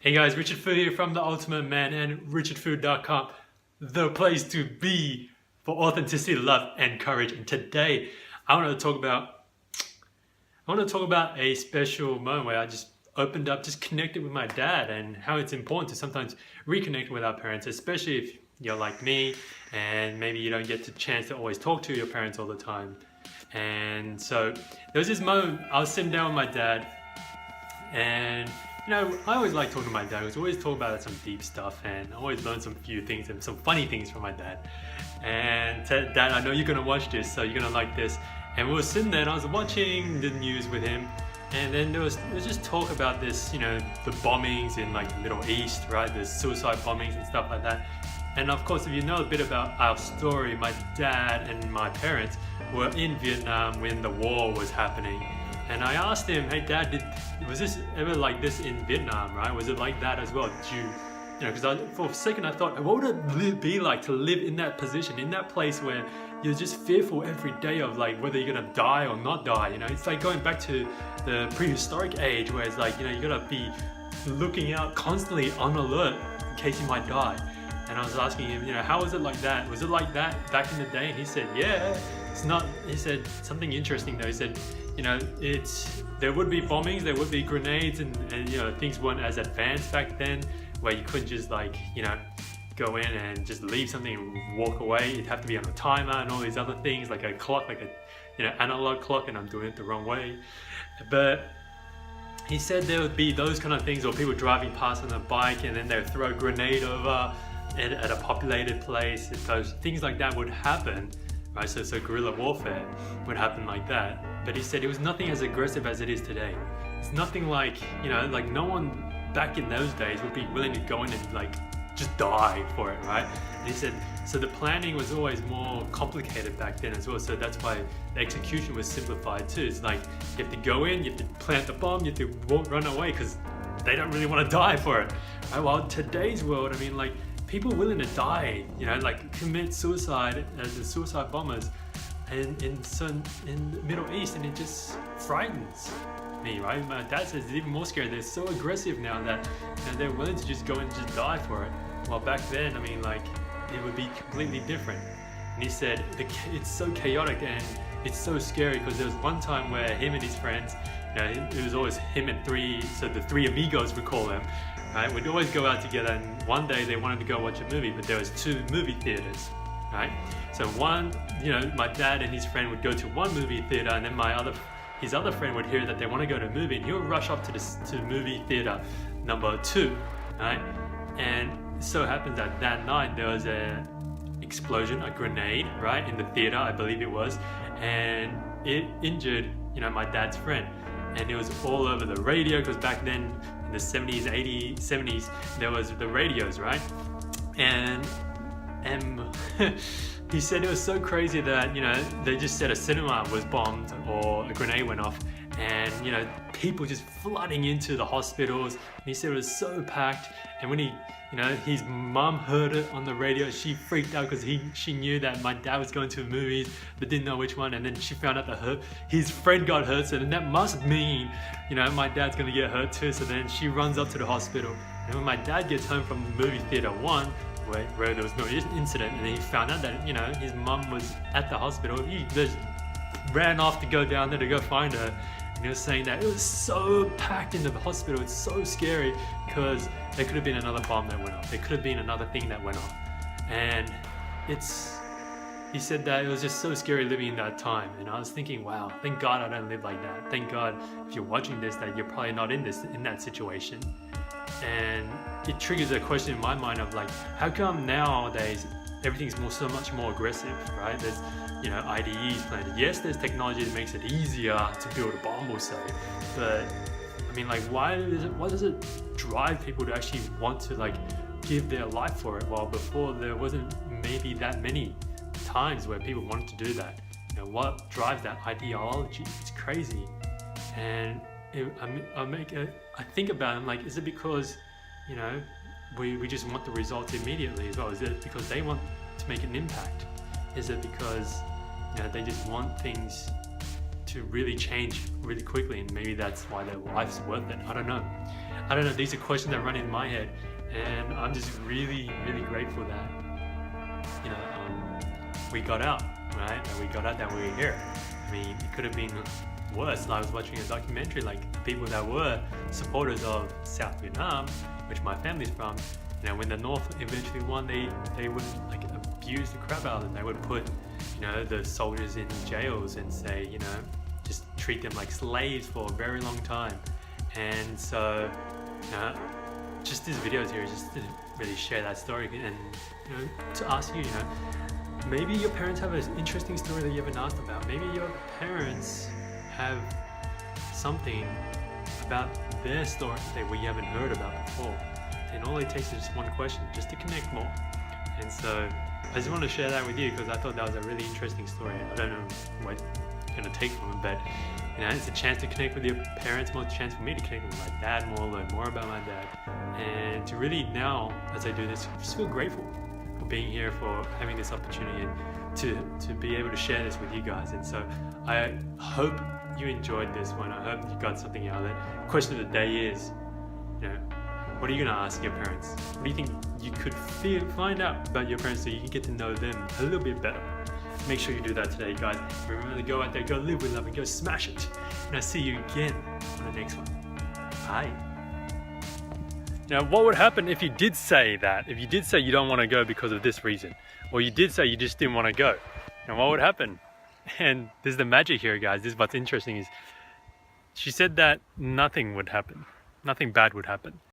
Hey guys, Richard Phu here from The Ultimate Man and richardphu.com, the place to be for authenticity, love, and courage. And today, I want to talk about a special moment where I just opened up, just connected with my dad, and how it's important to sometimes reconnect with our parents, especially if you're like me and maybe you don't get the chance to always talk to your parents all the time. And so there was this moment, I was sitting down with my dad, and I always like talking to my dad. We always talk about some deep stuff, and I always learn some few things and some funny things from my dad. And said, Dad, I know you're gonna watch this, so you're gonna like this. And we were sitting there, and I was watching the news with him, and then there was just talk about this, the bombings in like the Middle East, right? The suicide bombings and stuff like that. And of course, if you know a bit about our story, my dad and my parents were in Vietnam when the war was happening. And I asked him, hey Dad, was this ever like this in Vietnam, right? Was it like that as well? Did because for a second I thought, what would it be like to live in that position, in that place where you're just fearful every day of like whether you're gonna die or not die, It's like going back to the prehistoric age where it's like, you gotta be looking out constantly on alert in case you might die. And I was asking him, how was it like that? Was it like that back in the day? And he said, yeah, it's not. He said something interesting though. He said, there would be bombings, there would be grenades, and things weren't as advanced back then, where you couldn't just go in and just leave something and walk away. You'd have to be on a timer and all these other things, like a clock, like a analog clock, and I'm doing it the wrong way. But he said there would be those kind of things, or people driving past on a bike and then they'd throw a grenade over at a populated place. Those things like that would happen, right? So guerrilla warfare would happen like that. But he said it was nothing as aggressive as it is today. It's nothing like, like no one back in those days would be willing to go in and just die for it, right? And he said, so the planning was always more complicated back then as well. So that's why the execution was simplified too. It's like, you have to go in, you have to plant the bomb, you have to run away because they don't really want to die for it. Right? While in today's world, people willing to die, commit suicide as the suicide bombers in the Middle East, and it just frightens me, right? My dad says it's even more scary. They're so aggressive now that they're willing to just go and just die for it. While back then, it would be completely different. And he said it's so chaotic and it's so scary because there was one time where him and his friends, it was always him and the three amigos we call them, right? We'd always go out together, and one day they wanted to go watch a movie, but there was two movie theaters, right? So one, my dad and his friend would go to one movie theater, and then his other friend would hear that they want to go to a movie, and he'll rush up to movie theater number 2, right? And it so happens that night there was a explosion, a grenade, right, in the theater, I believe it was, and it injured, my dad's friend. And it was all over the radio, because back then in the 70s, 80s, 70s, there was the radios, right? And he said it was so crazy that, they just said a cinema was bombed or a grenade went off, and, people just flooding into the hospitals. And he said it was so packed, and when his mum heard it on the radio, she freaked out because she knew that my dad was going to movies but didn't know which one, and then she found out that his friend got hurt, so then that must mean, my dad's going to get hurt too. So then she runs up to the hospital, and when my dad gets home from movie theater 1, where there was no incident, and he found out that his mum was at the hospital, he just ran off to go down there to go find her. And he was saying that it was so packed into the hospital, it's so scary, because there could have been another bomb that went off, there could have been another thing that went off. And he said that it was just so scary living in that time. And I was thinking, wow, thank God I don't live like that. Thank God if you're watching this that you're probably not in that situation. And it triggers a question in my mind of how come nowadays everything's so much more aggressive, right? There's IDEs planted. Yes, there's technology that makes it easier to build a bomb, we'll say, but why does it drive people to actually want to give their life for it, while before there wasn't maybe that many times where people wanted to do that? What drives that ideology? It's crazy. And I think about it, is it because we just want the results immediately as well? Is it because they want to make an impact? Is it because they just want things to really change really quickly, and maybe that's why their life's worth it? I don't know. I don't know, these are questions that run in my head, and I'm just really, really grateful that, you know, we got out, right? That we got out, that we were here. I mean, it could have been worse. I was watching a documentary, like people that were supporters of South Vietnam, which my family's from, you know, when the North eventually won, they would like abuse the crap out of them. They would put, you know, the soldiers in jails and say, you know, just treat them like slaves for a very long time. And so, you know, just this video here is just to really share that story, and you know, to ask you, you know, maybe your parents have an interesting story that you haven't asked about. Maybe your parents have something about their story that we haven't heard about before. And all it takes is just one question, just to connect more. And so I just want to share that with you because I thought that was a really interesting story. I don't know what you're going to take from it, but you know, it's a chance to connect with your parents, more chance for me to connect with my dad more, learn more about my dad, and to really now, as I do this, just feel grateful for being here, for having this opportunity, and to be able to share this with you guys. And so I hope you enjoyed this one. I hope you got something out of it. Question of the day is, you know, what are you going to ask your parents? What do you think you could find out about your parents so you can get to know them a little bit better? Make sure you do that today, guys. Remember to go out there, go live with love, and go smash it. And I'll see you again on the next one. Bye. Now, what would happen if you did say that? If you did say you don't want to go because of this reason, or you did say you just didn't want to go, now what would happen? And this is the magic here, guys. This is what's interesting is she said that nothing would happen. Nothing bad would happen.